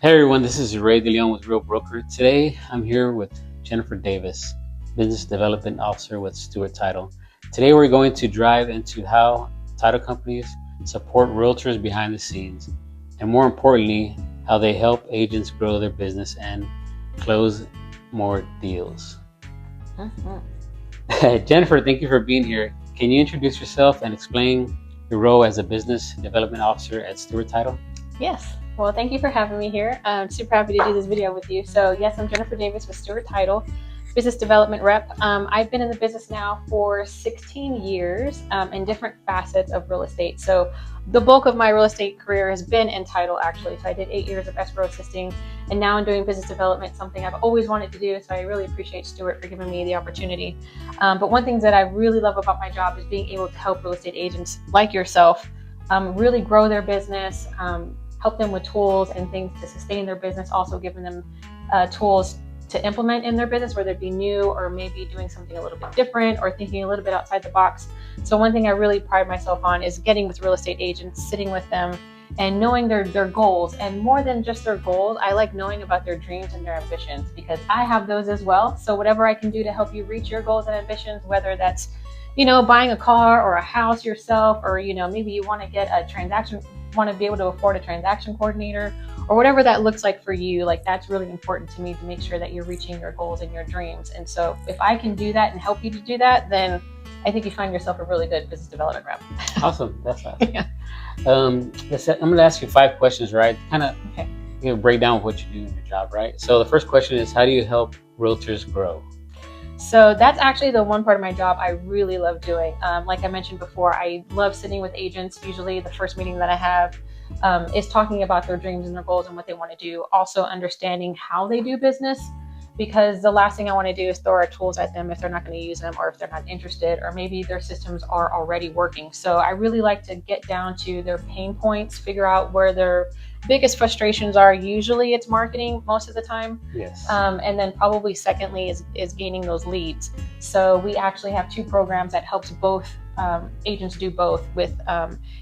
Hey everyone, this is DeLeon with Real Broker. Today I'm here with Jennifer.Davis, Business Development Officer with Stewart Title. Today we're going to dive into how title companies support realtors behind the scenes, and more importantly, how they help agents grow their business and close more deals. Jennifer, thank you for being here. Can you introduce yourself and explain your role as a Business Development Officer at Stewart Title? Yes. Well, thank you for having me here. I'm super happy to do this video with you. So yes, I'm Jennifer.Davis with Stewart Title, Business Development Rep. I've been in the business now for 16 years in different facets of real estate. So the bulk of my real estate career has been in title, actually. So I did 8 years of escrow assisting, and now I'm doing business development, something I've always wanted to do. So I really appreciate Stewart for giving me the opportunity. But one thing that I really love about my job is being able to help real estate agents like yourself really grow their business, help them with tools and things to sustain their business, also giving them tools to implement in their business, whether it be new or maybe doing something a little bit different or thinking a little bit outside the box. So one thing I really pride myself on is getting with real estate agents, sitting with them and knowing their goals. And more than just their goals, I like knowing about their dreams and their ambitions, because I have those as well. So whatever I can do to help you reach your goals and ambitions, whether that's, buying a car or a house yourself, or, maybe you want to get a transaction, want to be able to afford a transaction coordinator, or whatever that looks like for you, like that's really important to me to make sure that you're reaching your goals and your dreams. And so if I can do that and help you to do that, then I think you find yourself a really good business development rep. Awesome. That's awesome. Yeah. I'm going to ask you 5 questions, right? Kind of break down what you do in your job, right? So the first question is, how do you help realtors grow? So that's actually the one part of my job I really love doing. Like I mentioned before, I love sitting with agents. Usually the first meeting that I have is talking about their dreams and their goals and what they want to do. Also understanding how they do business, because the last thing I want to do is throw our tools at them if they're not going to use them, or if they're not interested, or maybe their systems are already working. So I really like to get down to their pain points, figure out where their biggest frustrations are. Usually it's marketing most of the time. Yes. And then probably secondly is gaining those leads. So we actually have 2 programs that helps both agents do both with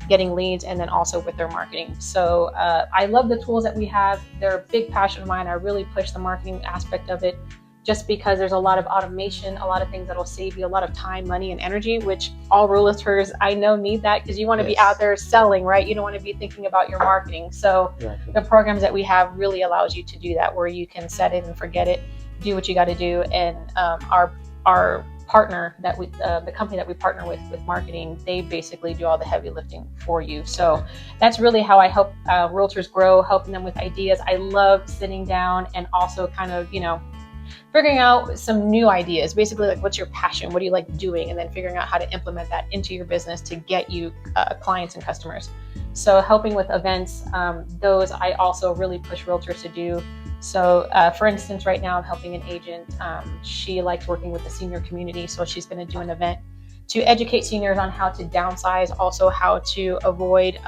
getting leads and then also with their marketing. So I love the tools that we have. They're a big passion of mine. I really push the marketing aspect of it, just because there's a lot of automation, a lot of things that will save you a lot of time, money, and energy, which all realtors I know need that, because you want to be out there selling, right? You don't want to be thinking about your marketing. So the programs that we have really allows you to do that, where you can set it and forget it, do what you got to do. And our partner that we, the company that we partner with marketing, they basically do all the heavy lifting for you. So that's really how I help realtors grow, helping them with ideas. I love sitting down and also kind of, figuring out some new ideas, basically like, what's your passion? What do you like doing? And then figuring out how to implement that into your business to get you clients and customers. So helping with events, those I also really push realtors to do. So for instance, right now I'm helping an agent. She likes working with the senior community. So she's going to do an event to educate seniors on how to downsize, also how to avoid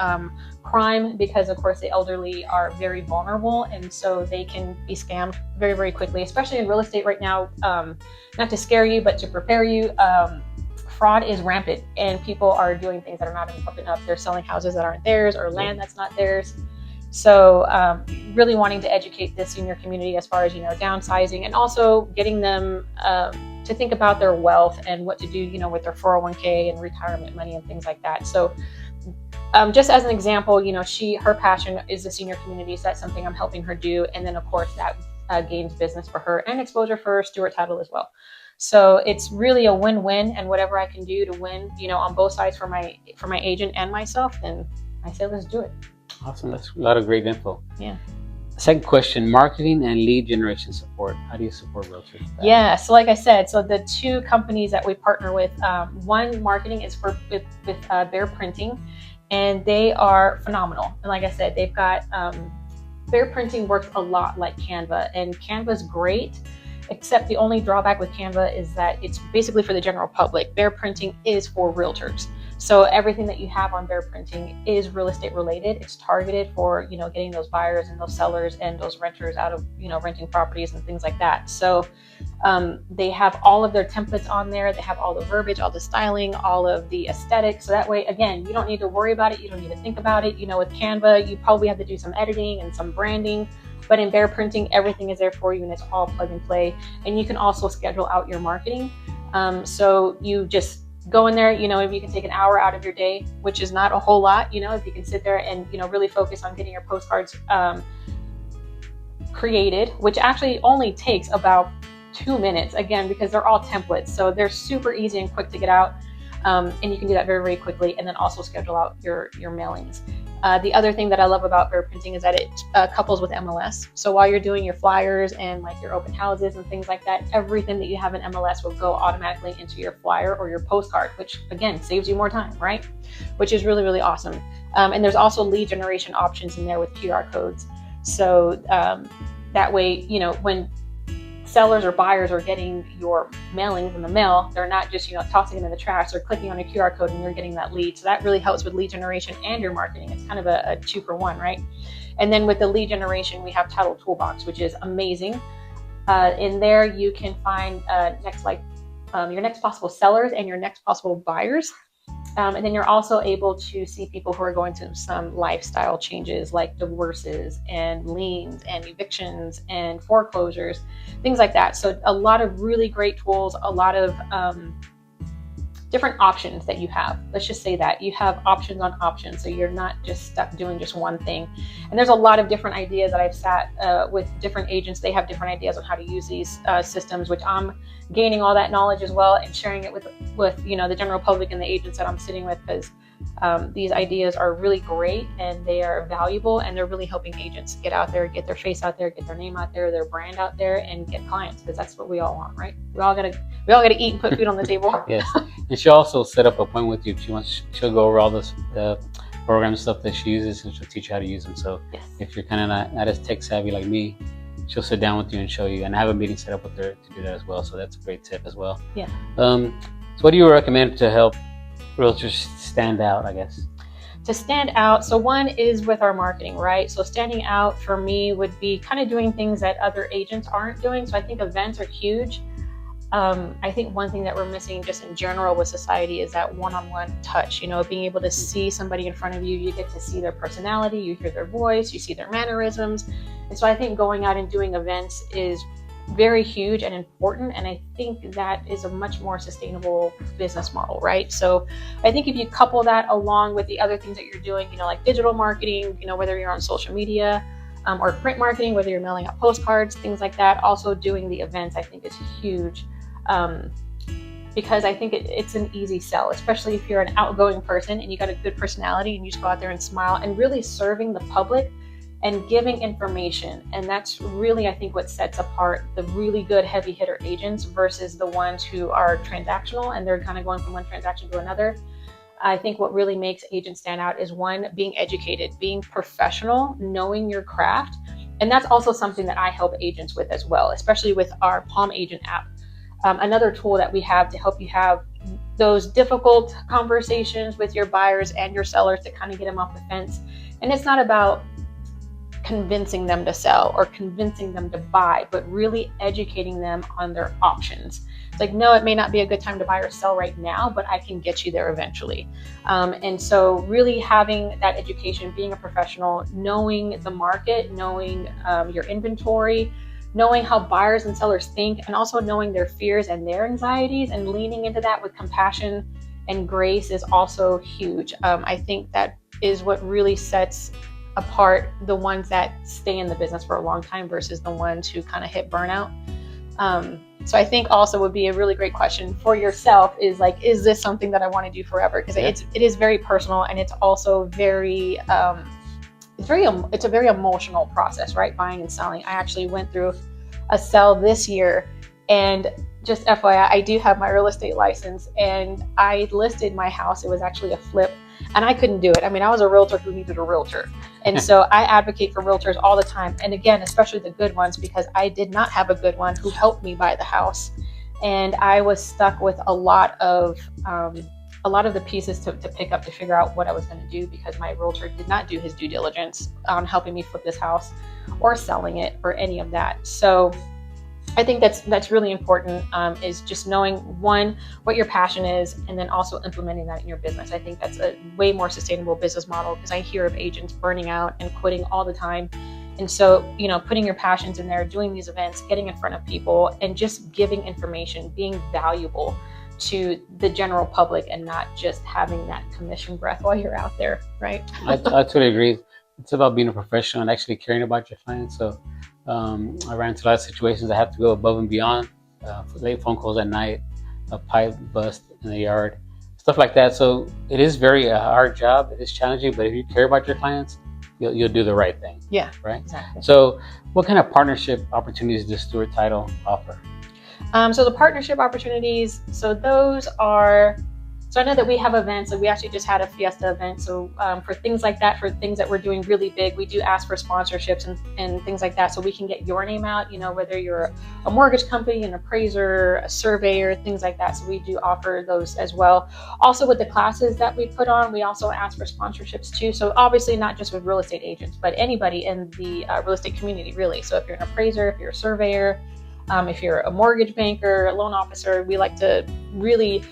crime, because of course the elderly are very vulnerable, and so they can be scammed very, very quickly, especially in real estate right now. Not to scare you, but to prepare you, fraud is rampant, and people are doing things that are not up and up. They're selling houses that aren't theirs or land that's not theirs. So really wanting to educate the senior community as far as, downsizing, and also getting them to think about their wealth and what to do, with their 401k and retirement money and things like that. So just as an example, her passion is the senior community. So that's something I'm helping her do. And then of course that gains business for her and exposure for Stewart Title as well. So it's really a win-win, and whatever I can do to win, on both sides for my agent and myself, then I say, let's do it. Awesome. That's a lot of great info. Yeah. Second question, marketing and lead generation support. How do you support realtors? Yeah. So like I said, so the 2 companies that we partner with, one marketing is with Bear Printing, and they are phenomenal. And like I said, they've got Bear Printing works a lot like Canva, and Canva's great, except the only drawback with Canva is that it's basically for the general public. Bear Printing is for realtors. So everything that you have on Bear Printing is real estate related. It's targeted for, getting those buyers and those sellers and those renters out of, renting properties and things like that. So they have all of their templates on there. They have all the verbiage, all the styling, all of the aesthetics. So that way, again, you don't need to worry about it. You don't need to think about it. With Canva, you probably have to do some editing and some branding. But in Bear Printing, everything is there for you and it's all plug and play. And you can also schedule out your marketing. So you just go in there, if you can take an hour out of your day, which is not a whole lot, if you can sit there and, really focus on getting your postcards created, which actually only takes about 2 minutes, again, because they're all templates. So they're super easy and quick to get out. And you can do that very, very quickly, and then also schedule out your mailings. The other thing that I love about Bear Printing is that it couples with MLS. So while you're doing your flyers and like your open houses and things like that, everything that you have in MLS will go automatically into your flyer or your postcard, which again saves you more time, right? Which is really, really awesome. And there's also lead generation options in there with QR codes. So that way, when sellers or buyers are getting your mailings in the mail, they're not just tossing them in the trash. They're clicking on a QR code and you're getting that lead. So that really helps with lead generation and your marketing. It's kind of a 2-for-1, right? And then with the lead generation, we have Title Toolbox, which is amazing. In there, you can find your next possible sellers and your next possible buyers. And then you're also able to see people who are going through some lifestyle changes like divorces and liens and evictions and foreclosures, things like that. So a lot of really great tools, a lot of different options that you have. Let's just say that you have options on options. So you're not just stuck doing just one thing. And there's a lot of different ideas that I've sat with different agents. They have different ideas on how to use these systems, which I'm gaining all that knowledge as well and sharing it with the general public and the agents that I'm sitting with, because these ideas are really great and they are valuable and they're really helping agents get out there, get their face out there, get their name out there, their brand out there, and get clients, because that's what we all want, right? We all gotta eat and put food on the table. Yes, and she'll also set up an appointment with you. She'll go over all this program stuff that she uses, and she'll teach you how to use them. So yes, if you're kind of not as tech savvy like me, she'll sit down with you and show you, and I have a meeting set up with her to do that as well. So that's a great tip as well. Yeah. So what do you recommend to help realtors stand out, I guess? To stand out, so one is with our marketing, right? So standing out for me would be kind of doing things that other agents aren't doing. So I think events are huge. I think one thing that we're missing just in general with society is that one-on-one touch, being able to see somebody in front of you, you get to see their personality, you hear their voice, you see their mannerisms. And so I think going out and doing events is very huge and important. And I think that is a much more sustainable business model, right? So I think if you couple that along with the other things that you're doing, like digital marketing, whether you're on social media, or print marketing, whether you're mailing out postcards, things like that, also doing the events, I think is huge. Because I think it's an easy sell, especially if you're an outgoing person and you got a good personality and you just go out there and smile and really serving the public and giving information. And that's really, I think, what sets apart the really good heavy hitter agents versus the ones who are transactional and they're kind of going from one transaction to another. I think what really makes agents stand out is one, being educated, being professional, knowing your craft. And that's also something that I help agents with as well, especially with our Palm Agent app. Another tool that we have to help you have those difficult conversations with your buyers and your sellers to kind of get them off the fence. And it's not about convincing them to sell or convincing them to buy, but really educating them on their options. It's like, no, it may not be a good time to buy or sell right now, but I can get you there eventually. And so really having that education, being a professional, knowing the market, knowing your inventory, knowing how buyers and sellers think, and also knowing their fears and their anxieties and leaning into that with compassion and grace is also huge. I think that is what really sets apart the ones that stay in the business for a long time versus the ones who kind of hit burnout. So I think also would be a really great question for yourself is like, is this something that I want to do forever? Because it is very personal, and it's also very, it's a very emotional process, right? Buying and selling. I actually went through a sell this year, and just FYI, I do have my real estate license, and I listed my house. It was actually a flip, and I couldn't do it. I mean, I was a realtor who needed a realtor. And so I advocate for realtors all the time. And again, especially the good ones, because I did not have a good one who helped me buy the house. And I was stuck with a lot of the pieces to pick up to figure out what I was going to do, because my realtor did not do his due diligence on helping me flip this house or selling it or any of that. So I think that's really important, is just knowing, one, what your passion is, and then also implementing that in your business. I think that's a way more sustainable business model, because I hear of agents burning out and quitting all the time. And so, putting your passions in there, doing these events, getting in front of people, and just giving information, being valuable to the general public, and not just having that commission breath while you're out there, right? I totally agree. It's about being a professional and actually caring about your clients. So I ran into a lot of situations I have to go above and beyond, late phone calls at night, a pipe bust in the yard, stuff like that. So it is very a hard job. It is challenging, but if you care about your clients, you'll do the right thing. Yeah, right. Exactly. So what kind of partnership opportunities does Stewart Title offer? So the partnership opportunities, so I know that we have events, and we actually just had a Fiesta event. So for things like that, for things that we're doing really big, we do ask for sponsorships and things like that, so we can get your name out, whether you're a mortgage company, an appraiser, a surveyor, things like that. So we do offer those as well. Also with the classes that we put on, we also ask for sponsorships too. So obviously not just with real estate agents, but anybody in the real estate community, really. So if you're an appraiser, if you're a surveyor, if you're a mortgage banker, a loan officer, we like to really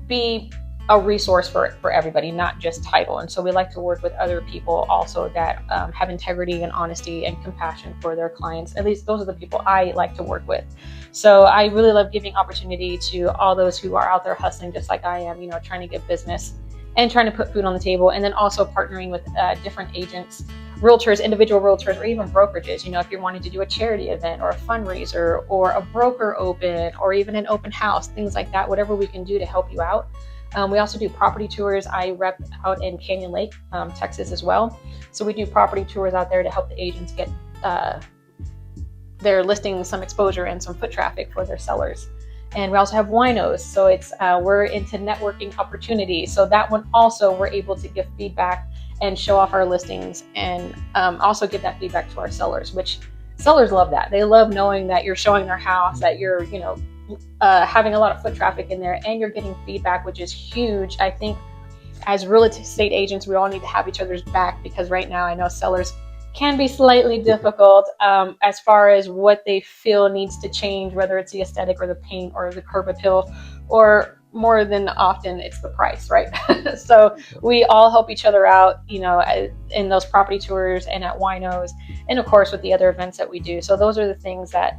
be a resource for everybody, not just title. And so we like to work with other people also that have integrity and honesty and compassion for their clients. At least those are the people I like to work with. So I really love giving opportunity to all those who are out there hustling just like I am, trying to get business and trying to put food on the table. And then also partnering with different agents, realtors, individual realtors, or even brokerages. If you're wanting to do a charity event or a fundraiser or a broker open or even an open house, things like that, whatever we can do to help you out. We also do property tours. I rep out in Canyon Lake, Texas as well. So we do property tours out there to help the agents get their listings some exposure and some foot traffic for their sellers. And we also have winos. So we're into networking opportunities. So that one also, we're able to give feedback and show off our listings, and also give that feedback to our sellers, which sellers love that. They love knowing that you're showing their house, that you're, having a lot of foot traffic in there, and you're getting feedback, which is huge. I think as real estate agents, we all need to have each other's back, because right now I know sellers can be slightly difficult as far as what they feel needs to change, whether it's the aesthetic or the paint or the curb appeal, or more than often it's the price, right? So we all help each other out, in those property tours and at winos, and of course with the other events that we do. So those are the things that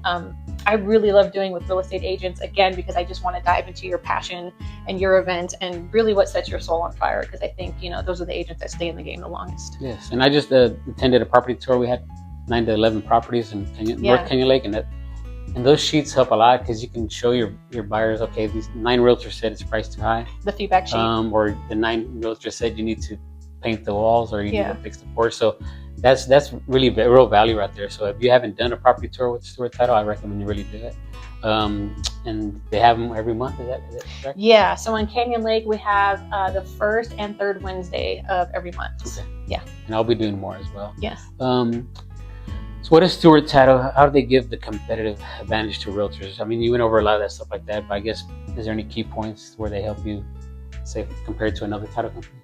I really love doing with real estate agents, again, because I just want to dive into your passion and your event and really what sets your soul on fire, because I think, those are the agents that stay in the game the longest. Yes, and I just attended a property tour. We had 9 to 11 properties in North Canyon Lake, and those sheets help a lot, because you can show your buyers, okay, these 9 realtors said it's priced too high. The feedback sheet. Or the 9 realtors said you need to paint the walls, or you need to fix the porch. So that's really real value right there. So if you haven't done a property tour with Stewart Title, I recommend you really do it. And they have them every month. Is that correct? Yeah. So in Canyon Lake, we have the first and third Wednesday of every month. Okay. Yeah. And I'll be doing more as well. Yes. So what is Stewart Title? How do they give the competitive advantage to realtors? I mean, you went over a lot of that stuff like that, but I guess, is there any key points where they help you, say, compared to another title company?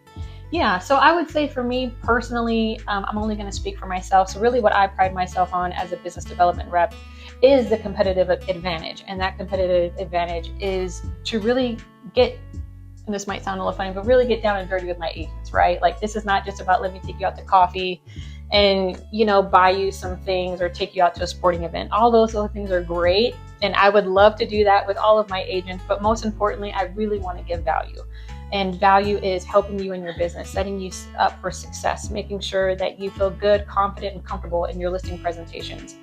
Yeah, so I would say for me personally, I'm only going to speak for myself. So really what I pride myself on as a business development rep is the competitive advantage. And that competitive advantage is to really get, and this might sound a little funny, but really get down and dirty with my agents, right? Like, this is not just about let me take you out to coffee and, buy you some things or take you out to a sporting event. All those other things are great. And I would love to do that with all of my agents. But most importantly, I really want to give value. And value is helping you in your business, setting you up for success, making sure that you feel good, confident, and comfortable in your listing presentations.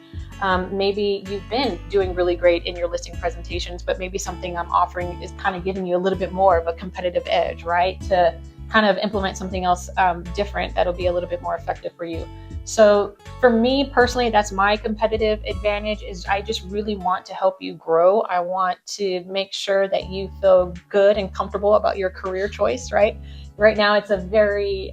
Maybe you've been doing really great in your listing presentations, but maybe something I'm offering is kind of giving you a little bit more of a competitive edge, right? To kind of implement something else different that'll be a little bit more effective for you. So for me personally, that's my competitive advantage, is I just really want to help you grow. I want to make sure that you feel good and comfortable about your career choice, right? Right now, it's a very,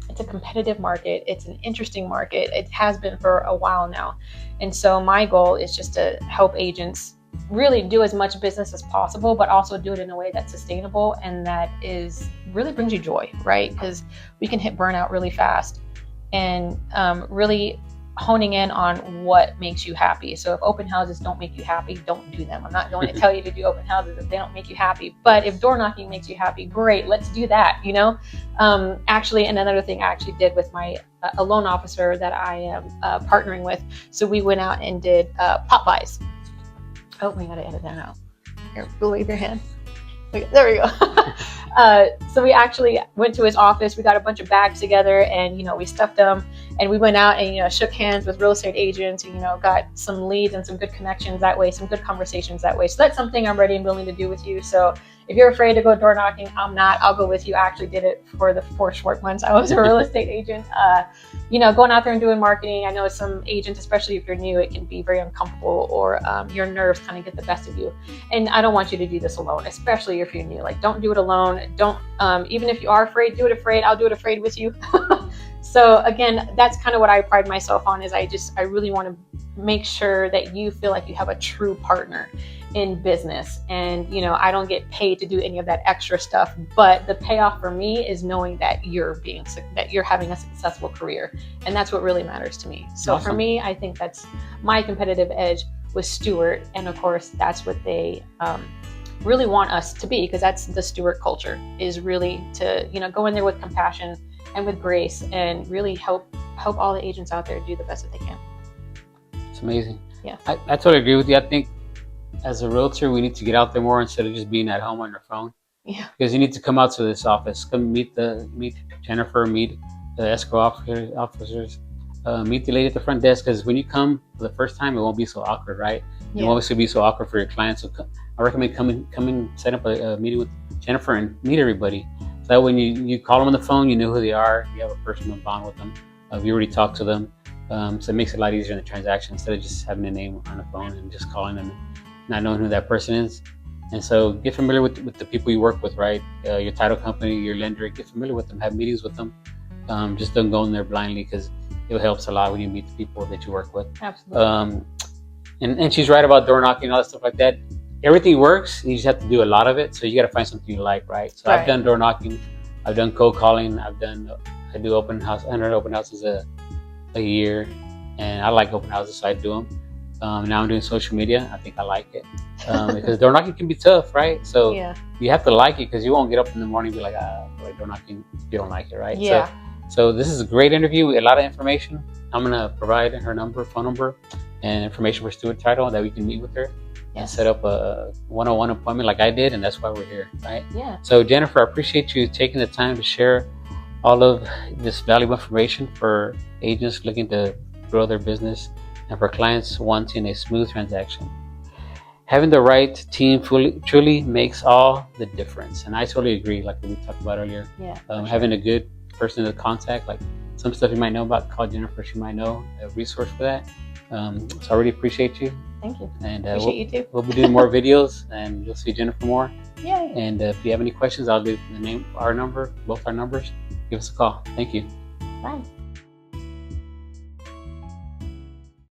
it's a competitive market. It's an interesting market. It has been for a while now. And so my goal is just to help agents really do as much business as possible, but also do it in a way that's sustainable and that is really brings you joy, right? Because we can hit burnout really fast. And really honing in on what makes you happy. So if open houses don't make you happy, don't do them. I'm not going to tell you to do open houses if they don't make you happy. But if door knocking makes you happy, great, let's do that. Actually, and another thing I actually did with my a loan officer that I am partnering with. So we went out and did pop buys. Oh, we got to edit that out. Here, wave your hand. Okay, there we go. So we actually went to his office. We got a bunch of bags together, and we stuffed them, and we went out and shook hands with real estate agents, and got some leads and some good connections that way, some good conversations that way. So that's something I'm ready and willing to do with you. So if you're afraid to go door knocking, I'm not. I'll go with you. I actually did it for the 4 short months I was a real estate agent. Going out there and doing marketing. I know some agents, especially if you're new, it can be very uncomfortable, or your nerves kind of get the best of you. And I don't want you to do this alone, especially if you're new. Like, don't do it alone. Don't, even if you are afraid, do it afraid. I'll do it afraid with you. So again, that's kind of what I pride myself on, is I really want to make sure that you feel like you have a true partner in business. And I don't get paid to do any of that extra stuff, but the payoff for me is knowing that you're having a successful career, and that's what really matters to me. So Awesome. For me, I think that's my competitive edge with Stewart, and of course that's what they really want us to be, because that's the Stewart culture, is really to go in there with compassion and with grace, and really help all the agents out there do the best that they can. It's amazing. Yeah, I totally agree with you. I think as a realtor, we need to get out there more instead of just being at home on your phone. Yeah. Because you need to come out to this office, come meet Jennifer, meet the escrow officers, meet the lady at the front desk. Because when you come for the first time, it won't be so awkward, right? Yeah. It won't be so awkward for your clients. So I recommend coming, set up a meeting with Jennifer and meet everybody. So that when you call them on the phone, you know who they are. You have a personal bond with them. You already talked to them. So it makes it a lot easier in the transaction, instead of just having a name on the phone and just calling them, not knowing who that person is. And so get familiar with the people you work with, right? Your title company, your lender, get familiar with them, have meetings with them. Just don't go in there blindly, because it helps a lot when you meet the people that you work with. Absolutely. And she's right about door knocking and all that stuff like that. Everything works, you just have to do a lot of it. So you got to find something you like, right? So Right. I've done door knocking, I've done cold calling, I do open house. I run open houses a year, and I like open houses, so I do them. Now I'm doing social media. I think I like it, because door knocking can be tough, right? So Yeah. you have to like it, because you won't get up in the morning and be like, I feel like door knocking if you don't like it, right? Yeah. So this is a great interview, a lot of information. I'm gonna provide her phone number, and information for Stewart Title, that we can meet with her and Yes. set up a one-on-one appointment like I did, and that's why we're here, right? Yeah. So Jennifer, I appreciate you taking the time to share all of this valuable information for agents looking to grow their business, and for clients wanting a smooth transaction. Having the right team truly makes all the difference, and I totally agree. Like we talked about earlier, Yeah. having a good person to contact, like some stuff you might know about, call Jennifer. She might know a resource for that. So I really appreciate you, Thank you. and Appreciate you too. we'll be doing more videos, and you'll see Jennifer more. Yay. And if you have any questions, I'll leave both our numbers. Give us a call. Thank you. Bye.